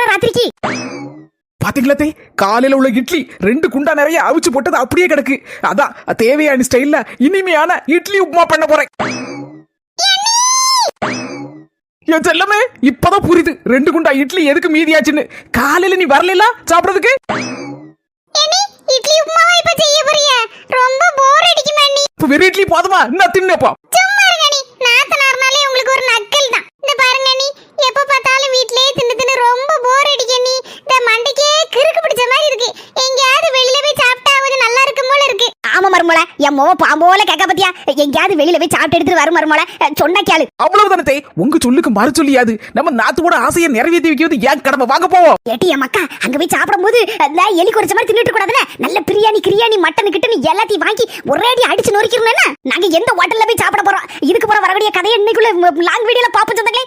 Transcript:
போற ராத்திரிக்கு. பாத்தீங்களா காலையில உள்ள இட்லி 2 குண்டா நிறைய அவிச்சு போட்டது அப்படியே கிடக்கு. அதான் தேவையான ஸ்டைல்ல இனிமையான இட்லி உப்புமா பண்ண போறேன். என் செல்லமே இப்பதான் புரியுது 2 குண்டா இட்லி எதுக்கு மீதியாச்சுன்னு. காலையில நீ வரல சாப்பிடறதுக்கு. இட்லி உப்புமாவா இப்ப செய்ய போறியா? ரொம்ப போர் அடிக்குமா நீ? இப்ப வெறும் இட்லி போதுமா? நான் தின்னப்பா. சும்மா இருங்க நீ. நாத்தனார்னாலே உங்களுக்கு ஒரு நக்கல் தான். இந்த பாருங்க நீ எப்ப பார்த்தாலும் வீட்லயே தின்னு தின்னு ரொம்ப போர் அடிக்க நீ. இந்த மண்டைக்கே கிறுக்கு பிடிச்ச மாதிரி இருக்கு. எங்கயாவது வெளியில போய் சாப்பிட்டா கொஞ்சம் நல்லா இருக்கும் போல இருக்கு. ஆமா மருமோள, என் மோவ பாம்போல கேட்க பத்தியா? எங்கயாவது வெளியில போய் சாப்பிட்டு எடுத்துட்டு வரும் மருமோள. சொன்னா கேளு. அவ்வளவுதானே உங்க சொல்லுக்கு மறு சொல்லியாது. நம்ம நாத்தோட ஆசையை நிறைவேற்றி வைக்கிறது ஏன் கடமை. வாங்க போவோம். ஏட்டி என் மக்கா அங்க போய் சாப்பிடும் போது எலி குறைச்ச மாதிரி தின்னுட்டு கூடாதுல. நல்ல பிரியாணி கிரியாணி மட்டன் கிட்டனு எல்லாத்தையும் வாங்கி ஒரேடி அடிச்சு நொறுக்கிறோம்னா நாங்க எந்த ஹோட்டல்ல போய் சாப்பிட போறோம். இதுக்கு போற வரக்கூடிய கதையை இன்னைக்குள்ள லாங் வீடியோல பாப்போம் சொந்தங்களே.